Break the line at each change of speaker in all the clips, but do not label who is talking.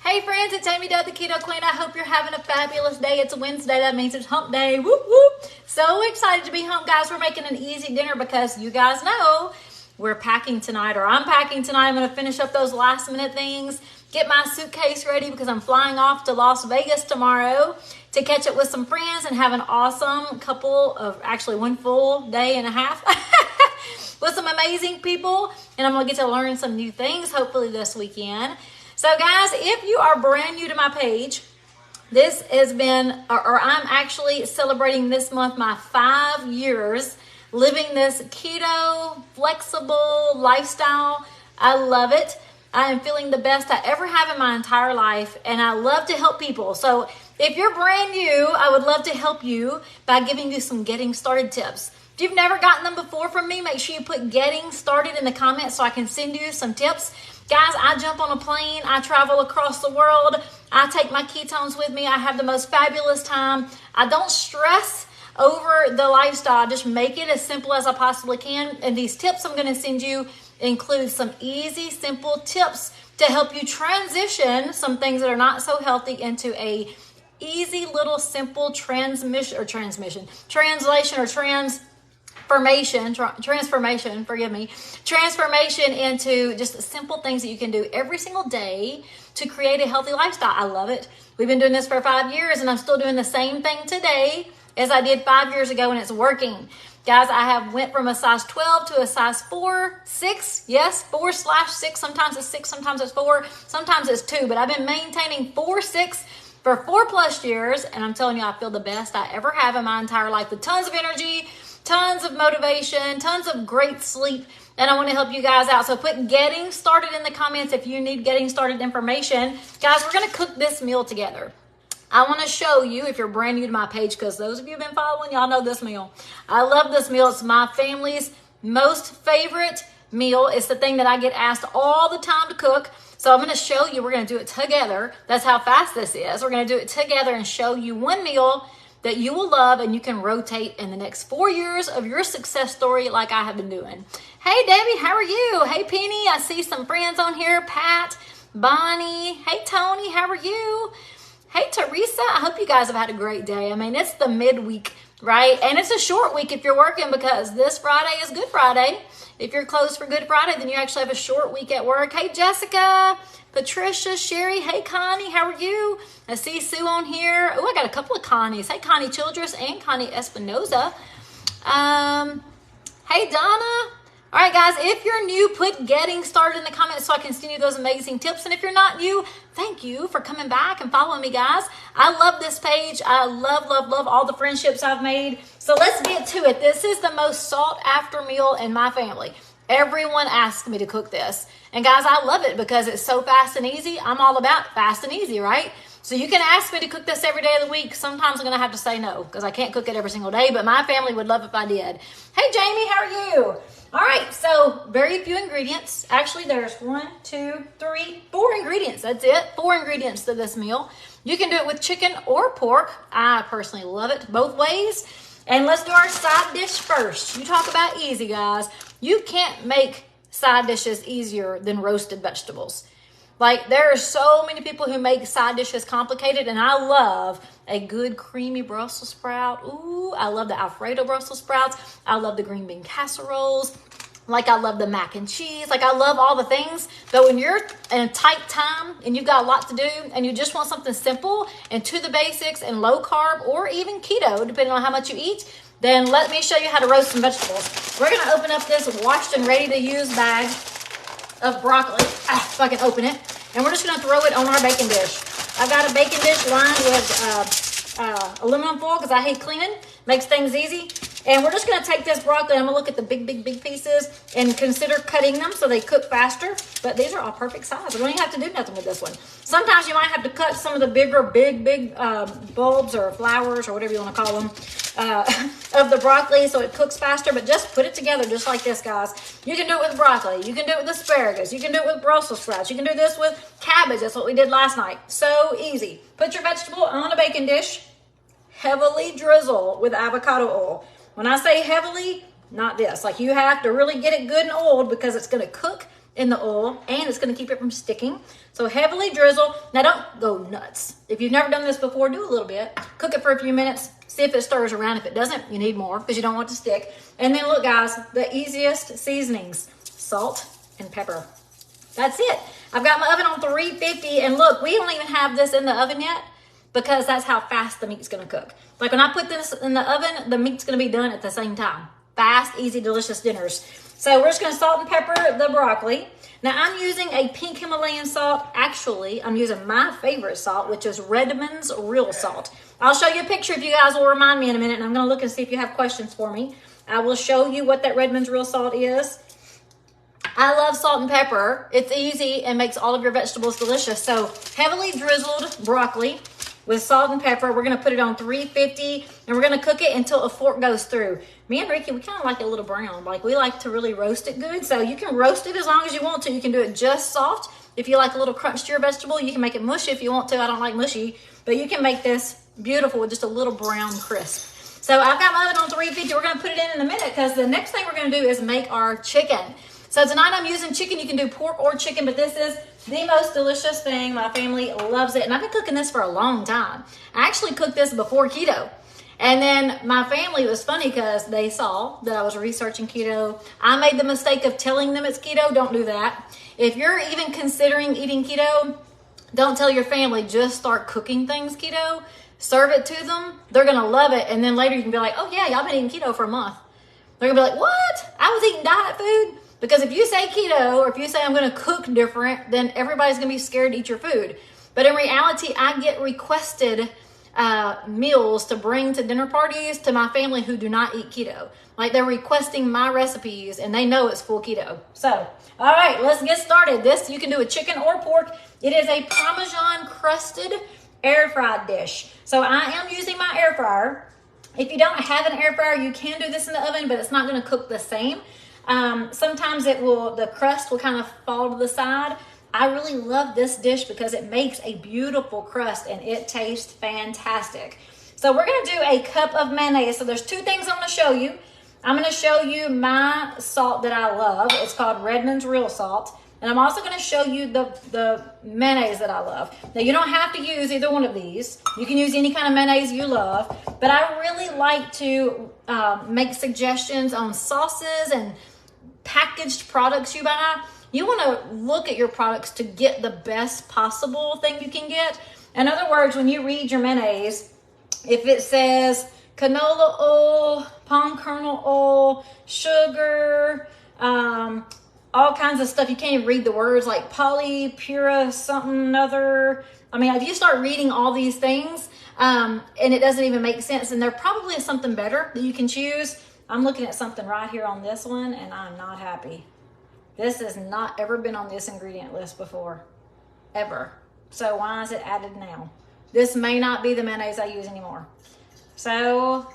Hey friends, it's Amy Doe, the Keto Queen. I hope you're having a fabulous day. It's a Wednesday. That means it's hump day. Whoop, whoop. So excited to be home, guys. We're making an easy dinner because you guys know we're packing tonight, or I'm packing tonight. I'm going to finish up those last minute things, get my suitcase ready because I'm flying off to Las Vegas tomorrow to catch up with some friends and have an awesome couple of, actually one full day and a half with some amazing people. And I'm going to get to learn some new things hopefully this weekend. So guys, if you are brand new to my page, this has been, or I'm actually celebrating this month my 5 years living this keto, flexible lifestyle. I love it. I am feeling the best I ever have in my entire life, and I love to help people. So if you're brand new, I would love to help you by giving you some getting started tips. If you've never gotten them before from me, make sure you put getting started in the comments so I can send you some tips. Guys, I jump on a plane, I travel across the world, I take my ketones with me, I have the most fabulous time. I don't stress over the lifestyle, I just make it as simple as I possibly can. And these tips I'm gonna send you include some easy, simple tips to help you transition some things that are not so healthy into a easy little simple transformation into just simple things that you can do every single day to create a healthy lifestyle. I love it. We've been doing this for 5 years and I'm still doing the same thing today as I did 5 years ago, and it's working. Guys, I have went from a size 12 to a size 6. Yes, 4/6. Sometimes it's 6, sometimes it's 4, sometimes it's 2, but I've been maintaining 4/6 for 4+ years, and I'm telling you, I feel the best I ever have in my entire life with tons of energy, tons of motivation, tons of great sleep, and I want to help you guys out. So put getting started in the comments if you need getting started information. Guys, we're going to cook this meal together. I want to show you, if you're brand new to my page, because those of you who've been following, y'all know this meal. I love this meal. It's my family's most favorite meal. It's the thing that I get asked all the time to cook. So I'm going to show you, we're going to do it together. That's how fast this is. We're going to do it together and show you one meal that you will love and you can rotate in the next 4 years of your success story like I have been doing. Hey, Debbie, how are you? Hey, Penny, I see some friends on here. Pat, Bonnie. Hey, Tony, how are you? Hey, Teresa, I hope you guys have had a great day. I mean, it's the midweek, right? And it's a short week if you're working because this Friday is Good Friday. If you're closed for Good Friday, then you actually have a short week at work. Hey, Jessica, Patricia, Sherry. Hey, Connie, how are you? I see Sue on here. Oh, I got a couple of Connies. Hey, Connie Childress and Connie Espinoza. Hey, Donna. All right, guys, if you're new, put getting started in the comments so I can send you those amazing tips. And if you're not new, thank you for coming back and following me, guys. I love this page. I love, love, love all the friendships I've made. So let's get to it. This is the most sought after meal in my family. Everyone asks me to cook this. And guys, I love it because it's so fast and easy. I'm all about fast and easy, right? So you can ask me to cook this every day of the week. Sometimes I'm going to have to say no because I can't cook it every single day, but my family would love if I did. Hey, Jamie, how are you? All right, so very few ingredients. Actually, there's 4 ingredients. That's it, 4 ingredients to this meal. You can do it with chicken or pork. I personally love it both ways. And let's do our side dish first. You talk about easy, guys. You can't make side dishes easier than roasted vegetables. Like, there are so many people who make side dishes complicated, and I love a good creamy Brussels sprout. Ooh, I love the Alfredo Brussels sprouts. I love the green bean casseroles. Like, I love the mac and cheese. Like, I love all the things. But when you're in a tight time and you've got a lot to do and you just want something simple and to the basics and low carb or even keto, depending on how much you eat, then let me show you how to roast some vegetables. We're going to open up this washed and ready to use bag of broccoli, if I can open it, and we're just going to throw it on our baking dish. I've got a baking dish lined with aluminum foil because I hate cleaning. Makes things easy. And we're just going to take this broccoli. I'm going to look at the big pieces and consider cutting them so they cook faster. But these are all perfect size. We don't even have to do nothing with this one. Sometimes you might have to cut some of the bigger, big bulbs or flowers or whatever you want to call them of the broccoli so it cooks faster. But just put it together just like this, guys. You can do it with broccoli. You can do it with asparagus. You can do it with Brussels sprouts. You can do this with cabbage. That's what we did last night. So easy. Put your vegetable on a baking dish. Heavily drizzle with avocado oil. When I say heavily, not this. Like, you have to really get it good and oiled because it's going to cook in the oil, and it's going to keep it from sticking. So heavily drizzle. Now don't go nuts. If you've never done this before, do a little bit. Cook it for a few minutes. See if it stirs around. If it doesn't, you need more because you don't want it to stick. And then look, guys, the easiest seasonings: salt and pepper. That's it. I've got my oven on 350, and look, we don't even have this in the oven yet because that's how fast the meat's going to cook. Like when I put this in the oven, the meat's going to be done at the same time. Fast, easy, delicious dinners. So we're just going to salt and pepper the broccoli. Now I'm using a pink Himalayan salt. Actually, I'm using my favorite salt, which is Redmond's Real Salt. I'll show you a picture if you guys will remind me in a minute, and I'm going to look and see if you have questions for me. I will show you what that Redmond's Real Salt is. I love salt and pepper. It's easy and makes all of your vegetables delicious. So heavily drizzled broccoli with salt and pepper. We're going to put it on 350, and we're going to cook it until a fork goes through. Me and Ricky, we kind of like it a little brown. Like we like to really roast it good. So you can roast it as long as you want to. You can do it just soft. If you like a little crunch to your vegetable, you can make it mushy if you want to. I don't like mushy, but you can make this beautiful with just a little brown crisp. So I've got my oven on 350. We're going to put it in a minute because the next thing we're going to do is make our chicken. So tonight I'm using chicken. You can do pork or chicken, but this is the most delicious thing. My family loves it, and I've been cooking this for a long time. I actually cooked this before keto. And then my family, was funny because they saw that I was researching keto. I made the mistake of telling them it's keto. Don't do that. If you're even considering eating keto, don't tell your family. Just start cooking things keto. Serve it to them. They're going to love it. And then later you can be like, oh yeah, y'all been eating keto for a month. They're going to be like, what? I was eating diet food? Because if you say keto, or if you say I'm going to cook different, then everybody's going to be scared to eat your food. But in reality, I get requested meals to bring to dinner parties to my family who do not eat keto. Like they're requesting my recipes and they know it's full keto. So, all right, let's get started. This you can do with chicken or pork. It is a Parmesan crusted air fried dish. So I am using my air fryer. If you don't have an air fryer, you can do this in the oven, but it's not going to cook the same. Sometimes the crust will kind of fall to the side. I really love this dish because it makes a beautiful crust and it tastes fantastic. So we're going to do a cup of mayonnaise. So there's two things I'm going to show you. I'm going to show you my salt that I love. It's called Redmond's Real Salt. And I'm also going to show you the mayonnaise that I love. Now, you don't have to use either one of these. You can use any kind of mayonnaise you love. But I really like to make suggestions on sauces and packaged products you buy. You want to look at your products to get the best possible thing you can get. In other words, when you read your mayonnaise, if it says canola oil, palm kernel oil, sugar, all kinds of stuff, you can't even read the words like poly, pura, something other. I mean, if you start reading all these things and it doesn't even make sense, and there probably is something better that you can choose. I'm looking at something right here on this one, and I'm not happy. This has not ever been on this ingredient list before, ever. So why is it added now? This may not be the mayonnaise I use anymore. So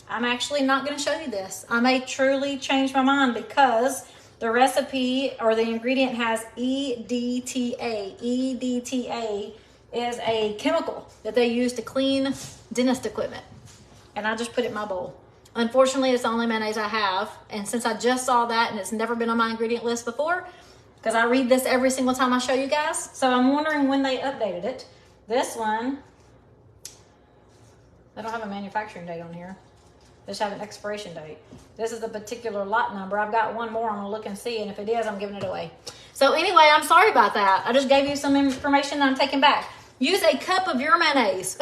I'm actually not going to show you this. I may truly change my mind because the recipe or the ingredient has EDTA. EDTA is a chemical that they use to clean dentist equipment. And I just put it in my bowl. Unfortunately, it's the only mayonnaise I have. And since I just saw that and it's never been on my ingredient list before, because I read this every single time I show you guys. So I'm wondering when they updated it. This one, they don't have a manufacturing date on here. They just have an expiration date. This is a particular lot number. I've got one more. I'm going to look and see. And if it is, I'm giving it away. So anyway, I'm sorry about that. I just gave you some information that I'm taking back. Use a cup of your mayonnaise.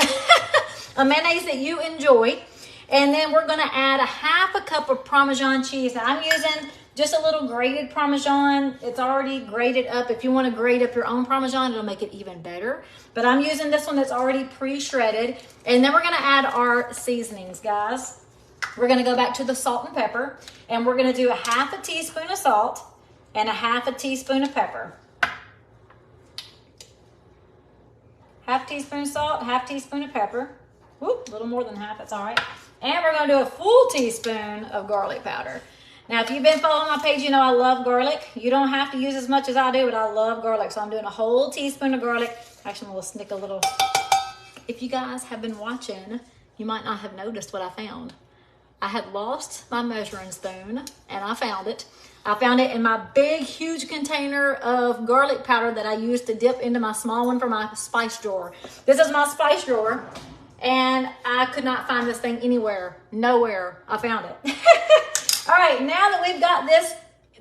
A mayonnaise that you enjoy. And then we're going to add a half a cup of Parmesan cheese. Now, I'm using just a little grated Parmesan. It's already grated up. If you want to grate up your own Parmesan, it'll make it even better. But I'm using this one that's already pre-shredded. And then we're going to add our seasonings, guys. We're going to go back to the salt and pepper. And we're going to do a half a teaspoon of salt and a half a teaspoon of pepper. Half teaspoon of salt, half teaspoon of pepper. Whoop, a little more than half, that's all right. And we're going to do a full teaspoon of garlic powder. Now, if you've been following my page, you know I love garlic. You don't have to use as much as I do, but I love garlic. So I'm doing a whole teaspoon of garlic. Actually, I'm going to snick a little. If you guys have been watching, you might not have noticed what I found. I had lost my measuring spoon, and I found it. I found it in my big, huge container of garlic powder that I used to dip into my small one for my spice drawer. This is my spice drawer, and I could not find this thing anywhere. Nowhere. I found it. All right, now that we've got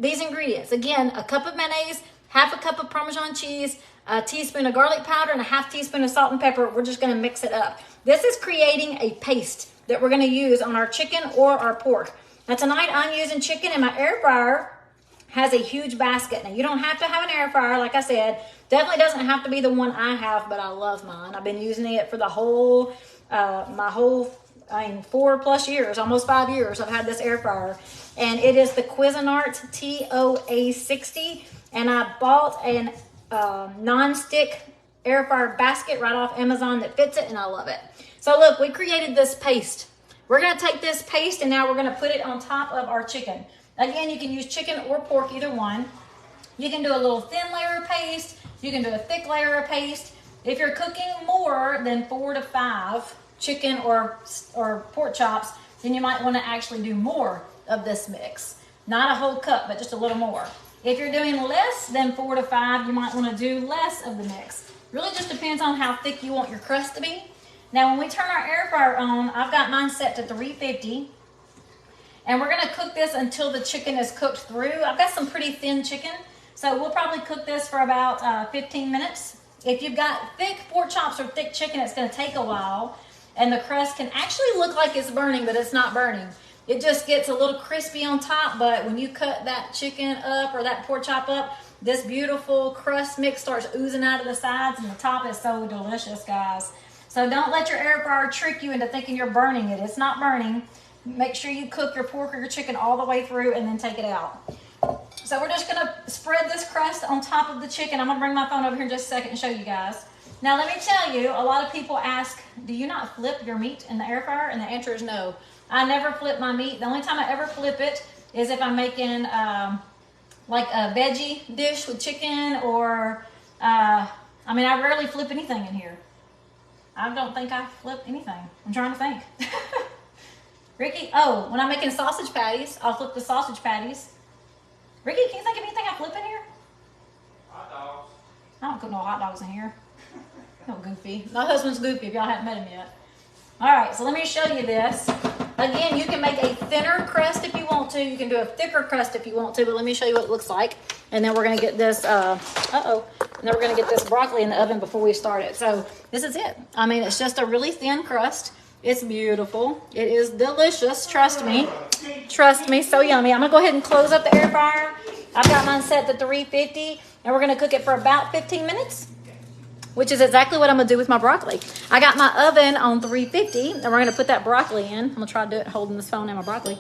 these ingredients, again, a cup of mayonnaise, half a cup of Parmesan cheese, a teaspoon of garlic powder, and a half teaspoon of salt and pepper. We're just gonna mix it up. This is creating a paste that we're gonna use on our chicken or our pork. Now tonight I'm using chicken, and my air fryer has a huge basket. Now you don't have to have an air fryer, like I said. Definitely doesn't have to be the one I have, but I love mine. I've been using it for the whole, 4+ years, almost 5 years. I've had this air fryer, and it is the Cuisinart TOA60. And I bought an non-stick air fryer basket right off Amazon that fits it, and I love it. So look, we created this paste. We're gonna take this paste, and now we're gonna put it on top of our chicken. Again, you can use chicken or pork, either one. You can do a little thin layer of paste. You can do a thick layer of paste. If you're cooking more than 4 to 5 chicken or pork chops, then you might want to actually do more of this mix. Not a whole cup, but just a little more. If you're doing less than 4 to 5, you might want to do less of the mix. Really just depends on how thick you want your crust to be. Now, when we turn our air fryer on, I've got mine set to 350. And we're gonna cook this until the chicken is cooked through. I've got some pretty thin chicken, so we'll probably cook this for about 15 minutes. If you've got thick pork chops or thick chicken, it's gonna take a while, and the crust can actually look like it's burning, but it's not burning. It just gets a little crispy on top, but when you cut that chicken up or that pork chop up, this beautiful crust mix starts oozing out of the sides, and the top is so delicious, guys. So don't let your air fryer trick you into thinking you're burning it. It's not burning. Make sure you cook your pork or your chicken all the way through and then take it out. So we're just gonna spread this crust on top of the chicken. I'm gonna bring my phone over here in just a second and show you guys. Now let me tell you, a lot of people ask, do you not flip your meat in the air fryer? And the answer is no. I never flip my meat. The only time I ever flip it is if I'm making like a veggie dish with chicken, or, I rarely flip anything in here. I don't think I flip anything. I'm trying to think. Ricky, when I'm making sausage patties, I'll flip the sausage patties. Ricky, can you think of anything I flip in here?
Hot dogs.
I don't cook no hot dogs in here. No, goofy. My husband's goofy if y'all haven't met him yet. All right, so let me show you this. Again, you can make a thinner crust if you want to. You can do a thicker crust if you want to, but let me show you what it looks like. And then we're gonna get this, and then we're gonna get this broccoli in the oven before we start it. So this is it. I mean, it's just a really thin crust. It's beautiful. It is delicious. Trust me. Trust me. So yummy. I'm going to go ahead and close up the air fryer. I've got mine set to 350, and we're going to cook it for about 15 minutes, which is exactly what I'm going to do with my broccoli. I got my oven on 350, and we're going to put that broccoli in. I'm going to try to do it holding this phone and my broccoli.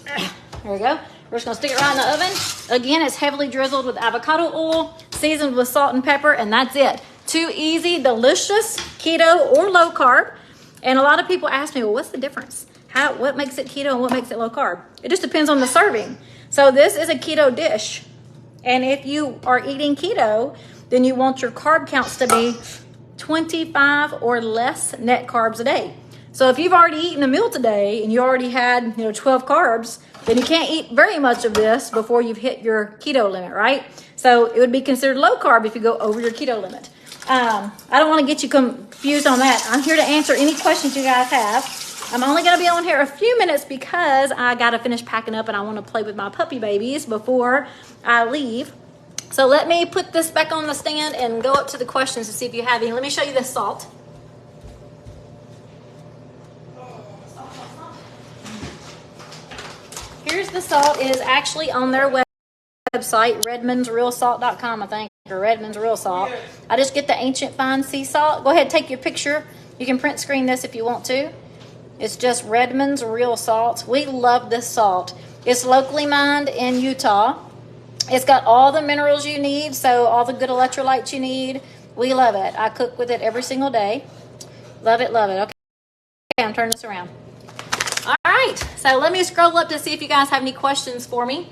There we go. We're just going to stick it right in the oven. Again, it's heavily drizzled with avocado oil, seasoned with salt and pepper, and that's it. Too easy, delicious, keto or low carb. And a lot of people ask me, well, what's the difference? What makes it keto and what makes it low carb? It just depends on the serving. So this is a keto dish. And if you are eating keto, then you want your carb counts to be 25 or less net carbs a day. So if you've already eaten a meal today and you already had 12 carbs, then you can't eat very much of this before you've hit your keto limit, right? So it would be considered low carb if you go over your keto limit. I don't want to get you confused on that. I'm here to answer any questions you guys have. I'm only going to be on here a few minutes because I got to finish packing up and I want to play with my puppy babies before I leave. So let me put this back on the stand and go up to the questions to see if you have any. Let me show you the salt. Here's the salt. It is actually on their website, redmondsrealsalt.com, I think, or Redmond's Real Salt. I just get the ancient fine sea salt. Go ahead, take your picture. You can print screen this if you want to. It's just Redmond's Real Salt. We love this salt. It's locally mined in Utah. It's got all the minerals you need, so all the good electrolytes you need. We love it. I cook with it every single day. Love it, love it. Okay, I'm turning this around. All right, so let me scroll up to see if you guys have any questions for me.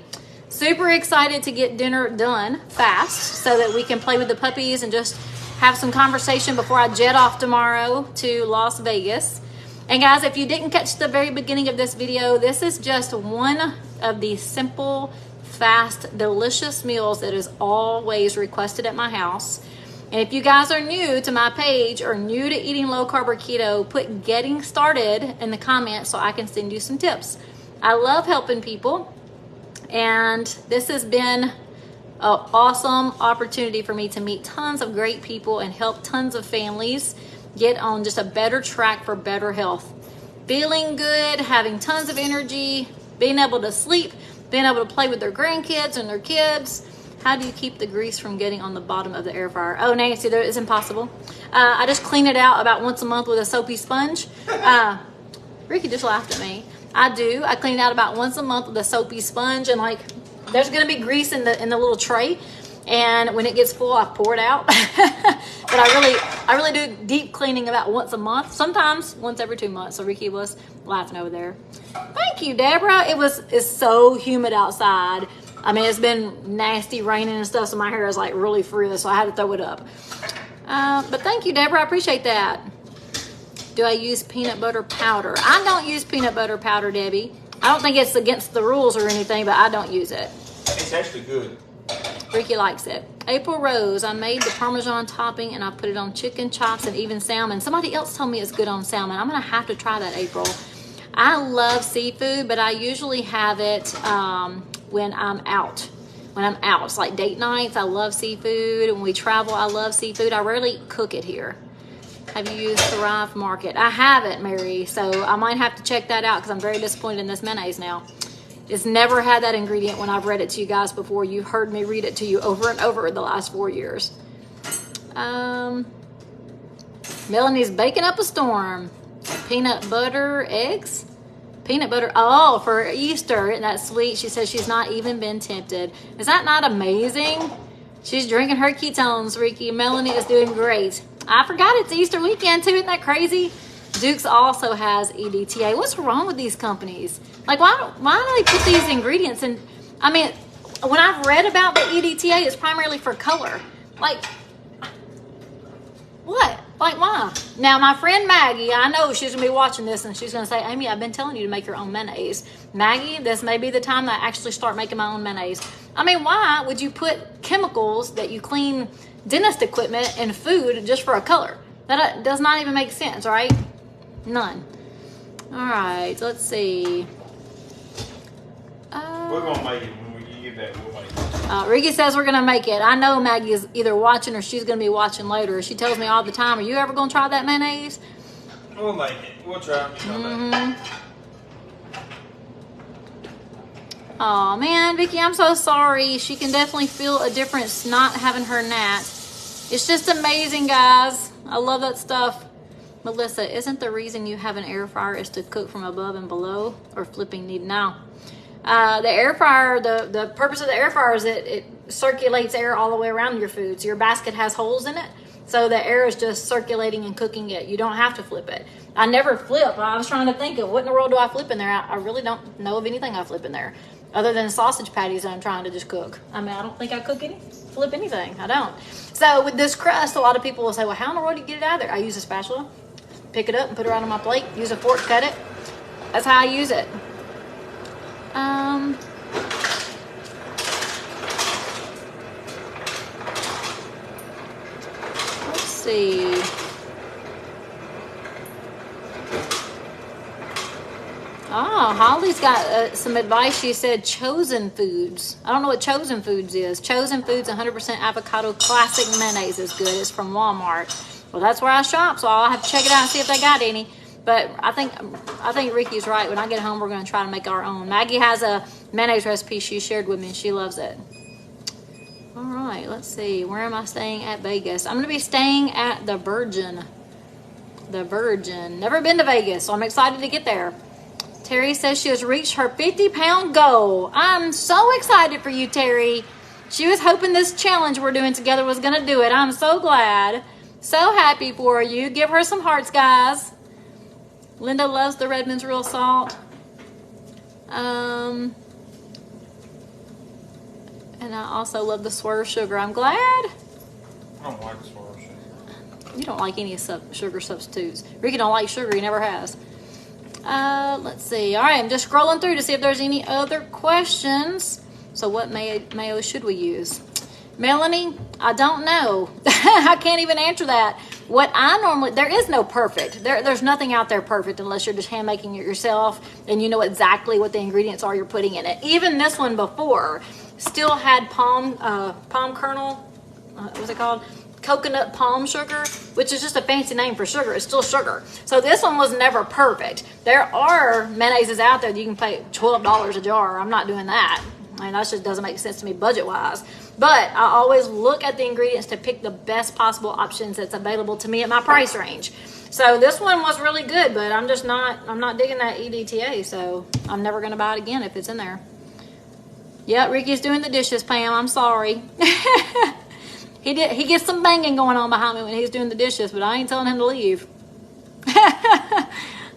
Super excited to get dinner done fast so that we can play with the puppies and just have some conversation before I jet off tomorrow to Las Vegas. And guys, if you didn't catch the very beginning of this video, this is just one of the simple fast, delicious meals that is always requested at my house. And if you guys are new to my page or new to eating low carb or keto, put getting started in the comments so I can send you some tips. I love helping people, and this has been an awesome opportunity for me to meet tons of great people and help tons of families get on just a better track for better health. Feeling good, having tons of energy, being able to sleep, being able to play with their grandkids and their kids. How do you keep the grease from getting on the bottom of the air fryer? Oh, Nancy, it's impossible. I just clean it out about once a month with a soapy sponge. Ricky just laughed at me. I do. I clean it out about once a month with a soapy sponge, and like there's gonna be grease in the little tray, and when it gets full, I pour it out. But I really do deep cleaning about once a month, sometimes once every 2 months. So Ricky was laughing over there. Thank you, Deborah. It's so humid outside. I mean, it's been nasty raining and stuff, so my hair is like really frizzy, so I had to throw it up. But thank you, Deborah. I appreciate that. Do I use peanut butter powder? I don't use peanut butter powder, Debbie. I don't think it's against the rules or anything, but I don't use it.
It's actually good.
Ricky likes it. April Rose, I made the Parmesan topping and I put it on chicken chops and even salmon. Somebody else told me it's good on salmon. I'm going to have to try that, April. I love seafood, but I usually have it when I'm out. When I'm out, it's like date nights. I love seafood. When we travel, I love seafood. I rarely cook it here. Have you used Thrive Market? I haven't, Mary, so I might have to check that out because I'm very disappointed in this mayonnaise now. It's never had that ingredient when I've read it to you guys before. You've heard me read it to you over and over the last 4 years. Melanie's baking up a storm. Peanut butter eggs? Peanut butter, oh, for Easter. Isn't that sweet? She says she's not even been tempted. Is that not amazing? She's drinking her ketones, Ricky. Melanie is doing great. I forgot it's Easter weekend too. Isn't that crazy? Duke's also has EDTA. What's wrong with these companies? Like, why do they put these ingredients in? I mean, when I've read about the EDTA, it's primarily for color. Like, what? Like, why? Now, my friend Maggie, I know she's going to be watching this and she's going to say, Amy, I've been telling you to make your own mayonnaise. Maggie, this may be the time that I actually start making my own mayonnaise. I mean, why would you put chemicals that you clean dentist equipment in food just for a color? That does not even make sense, right? None. All right, let's see.
We're going to make it. When you get back, we'll make it.
Ricky says we're going to make it. I know Maggie is either watching or she's going to be watching later. She tells me all the time, are you ever going to try that mayonnaise?
We'll make it. We'll try it.
Oh man, Vicky, I'm so sorry. She can definitely feel a difference not having her gnat. It's just amazing, guys. I love that stuff. Melissa, isn't the reason you have an air fryer is to cook from above and below, or flipping need now? The air fryer, the purpose of the air fryer is that it circulates air all the way around your food. So your basket has holes in it. So the air is just circulating and cooking it. You don't have to flip it. I never flip. I was trying to think of what in the world do I flip in there. I really don't know of anything I flip in there other than sausage patties that I'm trying to just cook. I mean, I don't think I flip anything. I don't. So with this crust, a lot of people will say, well, how in the world do you get it out of there? I use a spatula, pick it up and put it right on my plate, use a fork, cut it. That's how I use it. Let's see. Oh, Holly's got some advice. She said Chosen Foods. I don't know what Chosen Foods is. Chosen Foods 100% avocado classic mayonnaise is good. It's from Walmart. Well, that's where I shop, so I'll have to check it out and see if they got any. But I think Ricky's right. When I get home, we're going to try to make our own. Maggie has a mayonnaise recipe she shared with me, and she loves it. All right, let's see. Where am I staying at Vegas? I'm going to be staying at the Virgin. The Virgin. Never been to Vegas, so I'm excited to get there. Terry says she has reached her 50-pound goal. I'm so excited for you, Terry. She was hoping this challenge we're doing together was going to do it. I'm so glad. So happy for you. Give her some hearts, guys. Linda loves the Redmond's Real Salt. And I also love the Swerve Sugar. I'm glad.
I don't like Swerve Sugar.
You don't like any sugar substitutes. Ricky don't like sugar. He never has. Let's see. All right, I'm just scrolling through to see if there's any other questions. So what mayo should we use? Melanie, I don't know. I can't even answer that. What I normally, there is no perfect. There's nothing out there perfect unless you're just hand making it yourself and you know exactly what the ingredients are you're putting in it. Even this one before still had palm kernel, what's it called? Coconut palm sugar, which is just a fancy name for sugar. It's still sugar. So this one was never perfect. There are mayonnaises out there that you can pay $12 a jar. I'm not doing that. I mean, that just doesn't make sense to me budget-wise. But I always look at the ingredients to pick the best possible options that's available to me at my price range. So this one was really good, but I'm not digging that EDTA, so I'm never going to buy it again if it's in there. Yeah, Ricky's doing the dishes, Pam. I'm sorry. He gets some banging going on behind me when he's doing the dishes, but I ain't telling him to leave.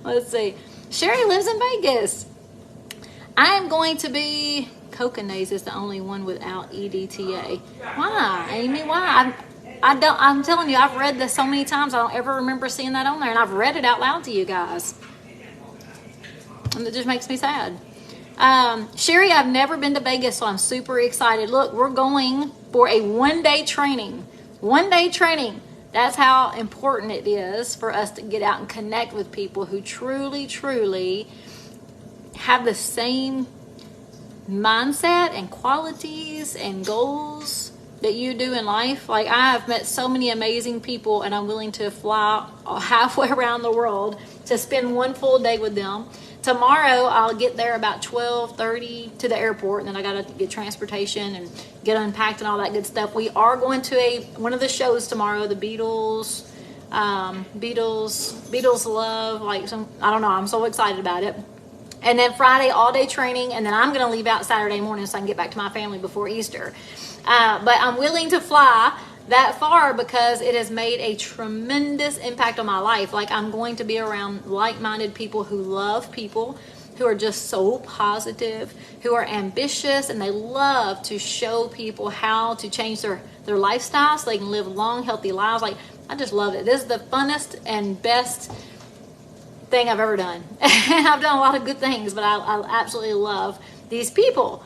Let's see. Sherry lives in Vegas. I am going to be... Coconaise is the only one without EDTA. Why, Amy? Why? I'm telling you, I've read this so many times. I don't ever remember seeing that on there, and I've read it out loud to you guys. And it just makes me sad. Sherry, I've never been to Vegas, so I'm super excited. Look, we're going for a one-day training. One-day training. That's how important it is for us to get out and connect with people who truly, truly have the same mindset and qualities and goals that you do in life. Like, I have met so many amazing people, and I'm willing to fly halfway around the world to spend one full day with them. Tomorrow I'll get there about 12:30 to the airport, and then I gotta get transportation and get unpacked and all that good stuff. We are going to one of the shows tomorrow, the Beatles Love, like some, I don't know, I'm so excited about it. And then Friday, all-day training, and then I'm going to leave out Saturday morning so I can get back to my family before Easter. But I'm willing to fly that far because it has made a tremendous impact on my life. Like, I'm going to be around like-minded people who love people, who are just so positive, who are ambitious, and they love to show people how to change their lifestyle so they can live long, healthy lives. Like, I just love it. This is the funnest and best thing I've ever done. And I've done a lot of good things, but I absolutely love these people.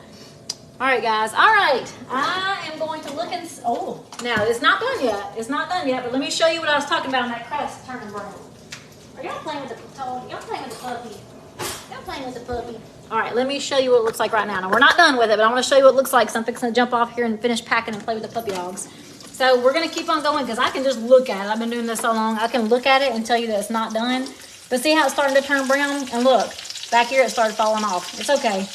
All right, guys. All right. I am going to look and... Oh, now, it's not done yet. It's not done yet, but let me show you what I was talking about on that crust turning brown. Are y'all playing with the... Y'all playing with the puppy? Y'all playing with the puppy? All right, let me show you what it looks like right now. Now, we're not done with it, but I want to show you what it looks like, so I'm fixing to jump off here and finish packing and play with the puppy dogs. So we're going to keep on going because I can just look at it. I've been doing this so long. I can look at it and tell you that it's not done. But see how it's starting to turn brown? And look, back here it started falling off. It's okay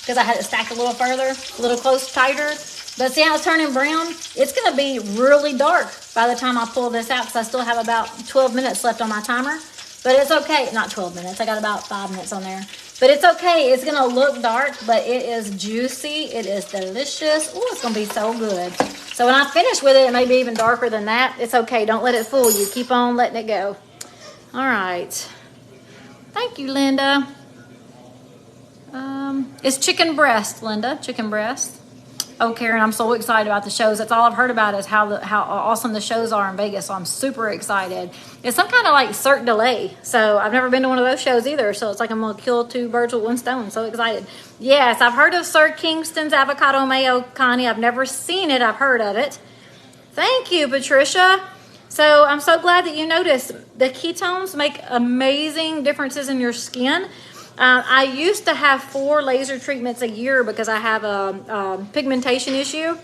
because I had it stacked a little further, a little tighter. But see how it's turning brown? It's going to be really dark by the time I pull this out because I still have about 12 minutes left on my timer. But it's okay. Not 12 minutes. I got about 5 minutes on there. But it's okay. It's going to look dark, but it is juicy. It is delicious. Oh, it's going to be so good. So when I finish with it, it may be even darker than that. It's okay. Don't let it fool you. Keep on letting it go. All right. Thank you, Linda. It's chicken breast, Linda. Chicken breast. Oh, Karen, I'm so excited about the shows. That's all I've heard about is how awesome the shows are in Vegas. So I'm super excited. It's some kind of like Cirque du Soleil. So I've never been to one of those shows either. So it's like I'm going to kill two birds with one stone. So excited. Yes, I've heard of Sir Kingston's avocado mayo, Connie. I've never seen it. I've heard of it. Thank you, Patricia. So I'm so glad that you noticed the ketones make amazing differences in your skin. I used to have 4 laser treatments a year because I have a pigmentation issue.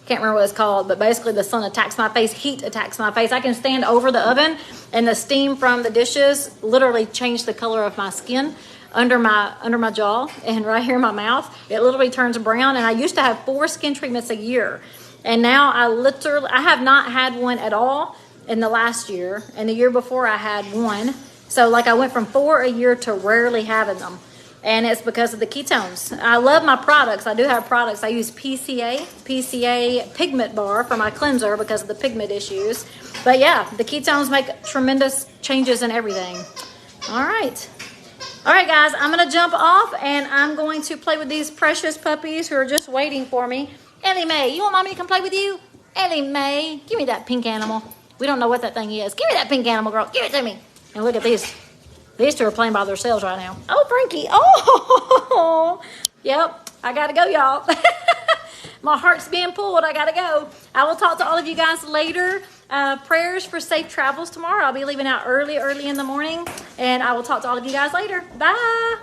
Can't remember what it's called, but basically the sun attacks my face, heat attacks my face. I can stand over the oven and the steam from the dishes literally changed the color of my skin under my jaw and right here in my mouth. It literally turns brown, and I used to have 4 skin treatments a year. And now I have not had one at all in the last year. And the year before I had 1. So like I went from 4 a year to rarely having them. And it's because of the ketones. I love my products. I do have products. I use PCA Pigment Bar for my cleanser because of the pigment issues. But yeah, the ketones make tremendous changes in everything. All right. All right, guys, I'm going to jump off and I'm going to play with these precious puppies who are just waiting for me. Ellie Mae, you want mommy to come play with you? Ellie Mae, give me that pink animal. We don't know what that thing is. Give me that pink animal, girl. Give it to me. And look at these. These two are playing by themselves right now. Oh, Frankie. Oh, yep. I got to go, y'all. My heart's being pulled. I got to go. I will talk to all of you guys later. Prayers for safe travels tomorrow. I'll be leaving out early in the morning. And I will talk to all of you guys later. Bye.